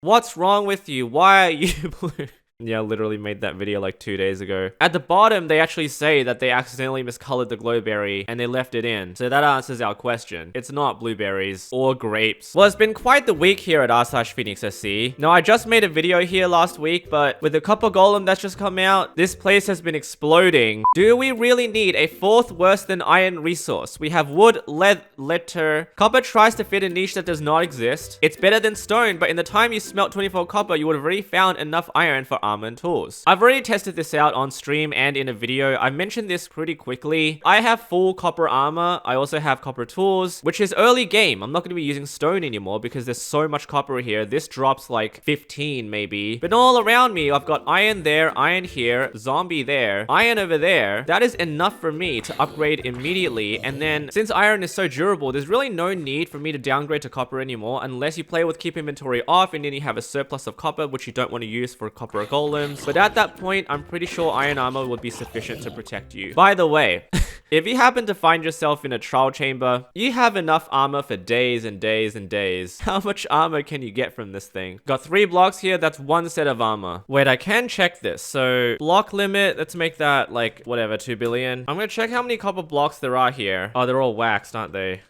What's wrong with you? Why are you blue? Yeah, I literally made that video like 2 days ago. At the bottom, they actually say that they accidentally miscolored the glowberry and they left it in. So that answers our question. It's not blueberries or grapes. Well, it's been quite the week here at r/PhoenixSC. Now, I just made a video here last week, but with the Copper Golem that's just come out, this place has been exploding. Do we really need a fourth worse than iron resource? We have wood, letter. Copper tries to fit a niche that does not exist. It's better than stone, but in the time you smelt 24 copper, you would have already found enough iron for armor and tools. I've already tested this out on stream and in a video. I mentioned this pretty quickly. I have full copper armor. I also have copper tools, which is early game. I'm not going to be using stone anymore because there's so much copper here. This drops like 15 maybe. But all around me, I've got iron there, iron here, zombie there, iron over there. That is enough for me to upgrade immediately. And then since iron is so durable, there's really no need for me to downgrade to copper anymore unless you play with keep inventory off and then you have a surplus of copper, which you don't want to use for copper golems. But at that point, I'm pretty sure iron armor would be sufficient to protect you. By the way, if you happen to find yourself in a trial chamber, you have enough armor for days and days and days. How much armor can you get from this thing? Got 3 blocks here, that's 1 set of armor. Wait, I can check this. So, block limit, let's make that like, whatever, 2 billion. I'm gonna check how many copper blocks there are here. Oh, they're all waxed, aren't they?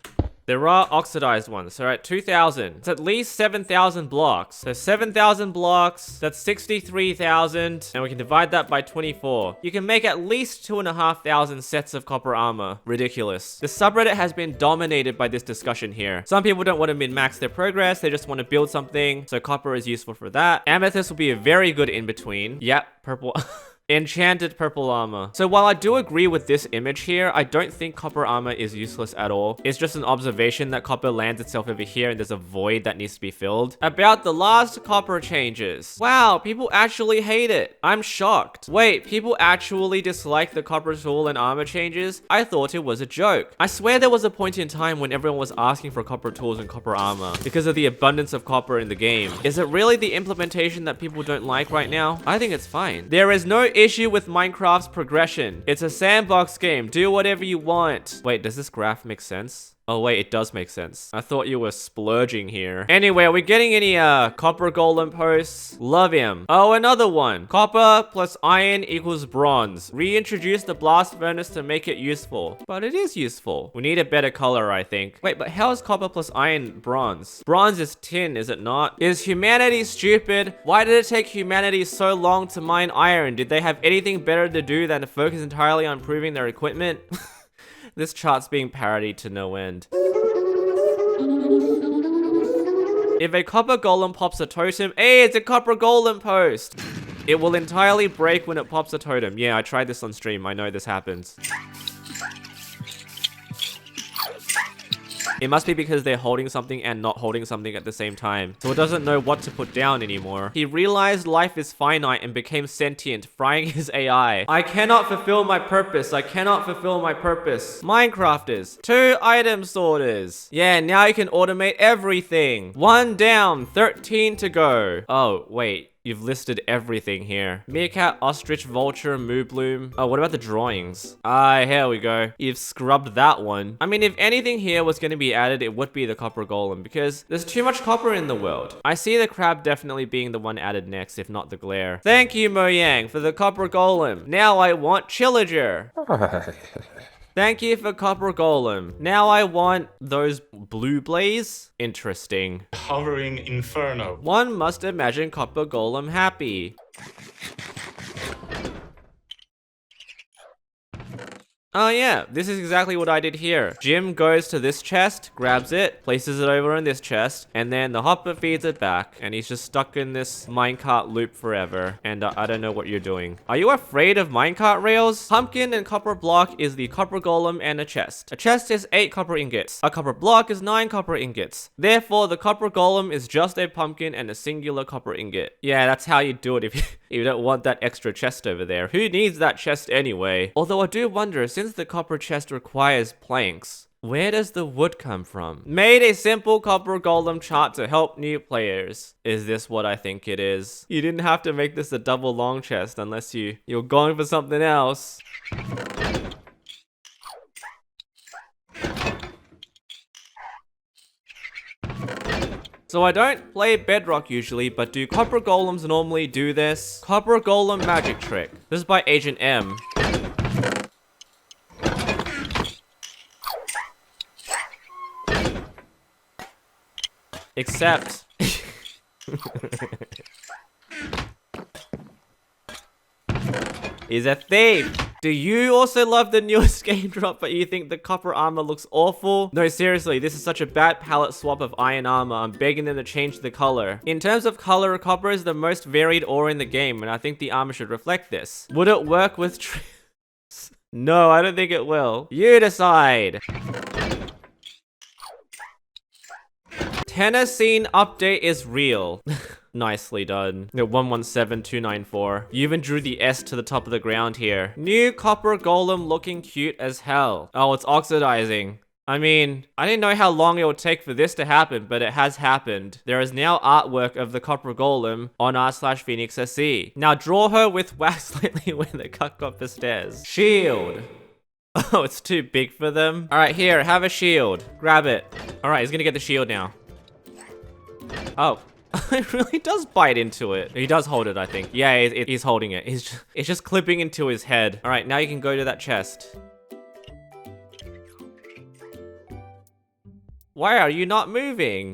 There are oxidized ones. So at 2,000, it's at least 7,000 blocks. So 7,000 blocks, that's 63,000. And we can divide that by 24. You can make at least 2,500 sets of copper armor. Ridiculous. The subreddit has been dominated by this discussion here. Some people don't want to min-max their progress. They just want to build something. So copper is useful for that. Amethyst will be a very good in-between. Yep, purple. Enchanted purple armor. So while I do agree with this image here, I don't think copper armor is useless at all. It's just an observation that copper lands itself over here and there's a void that needs to be filled. About the last copper changes. Wow, people actually hate it. I'm shocked. Wait, people actually dislike the copper tool and armor changes? I thought it was a joke. I swear there was a point in time when everyone was asking for copper tools and copper armor because of the abundance of copper in the game. Is it really the implementation that people don't like right now? I think it's fine. There is no issue with Minecraft's progression. It's a sandbox game. Do whatever you want. Wait, does this graph make sense? Oh wait, it does make sense. I thought you were splurging here. Anyway, are we getting any copper golem posts? Love him. Oh, another one. Copper plus iron equals bronze. Reintroduce the blast furnace to make it useful. But it is useful. We need a better color, I think. Wait, but how is copper plus iron bronze? Bronze is tin, is it not? Is humanity stupid? Why did it take humanity so long to mine iron? Did they have anything better to do than to focus entirely on improving their equipment? This chart's being parodied to no end. If a copper golem pops a totem, hey, it's a copper golem post. It will entirely break when it pops a totem. Yeah, I tried this on stream. I know this happens. It must be because they're holding something and not holding something at the same time. So it doesn't know what to put down anymore. He realized life is finite and became sentient, frying his AI. I cannot fulfill my purpose. I cannot fulfill my purpose. Minecrafters. 2 item sorters. Yeah, now you can automate everything. 1 down, 13 to go. Oh, wait. You've listed everything here. Meerkat, ostrich, vulture, moo bloom. Oh, what about the drawings? Ah, here we go. You've scrubbed that one. I mean, if anything here was going to be added, it would be the copper golem because there's too much copper in the world. I see the crab definitely being the one added next, if not the glare. Thank you, Mojang, for the copper golem. Now I want Chillager. Thank you for Copper Golem. Now I want those blue blaze. Interesting. Hovering inferno. One must imagine Copper Golem happy. Oh yeah, this is exactly what I did here. Jim goes to this chest, grabs it, places it over in this chest, and then the hopper feeds it back, and he's just stuck in this minecart loop forever. And I don't know what you're doing. Are you afraid of minecart rails? Pumpkin and copper block is the copper golem and a chest. A chest is 8 copper ingots. A copper block is 9 copper ingots. Therefore, the copper golem is just a pumpkin and a singular copper ingot. Yeah, that's how you do it if you don't want that extra chest over there. Who needs that chest anyway? Although I do wonder, since the copper chest requires planks, where does the wood come from? Made a simple copper golem chart to help new players. Is this what I think it is? You didn't have to make this a double long chest unless you're going for something else. So I don't play Bedrock usually, but do Copper Golems normally do this? Copper Golem magic trick. This is by Agent M. Except... He's a thief! Do you also love the newest game drop, but you think the copper armor looks awful? No, seriously, this is such a bad palette swap of iron armor. I'm begging them to change the color. In terms of color, copper is the most varied ore in the game, and I think the armor should reflect this. Would it work with No, I don't think it will. You decide! Tennessee update is real. Nicely done. 117294. You even drew the S to the top of the ground here. New copper golem looking cute as hell. Oh, it's oxidizing. I mean, I didn't know how long it would take for this to happen, but it has happened. There is now artwork of the copper golem on r/PhoenixSC. Now draw her with wax slightly when the cut copper stairs. Shield. Oh, it's too big for them. All right, here, have a shield. Grab it. All right, he's gonna get the shield now. Oh. It really does bite into it. He does hold it, I think. Yeah, he's holding it. It's just clipping into his head. All right, now you can go to that chest. Why are you not moving?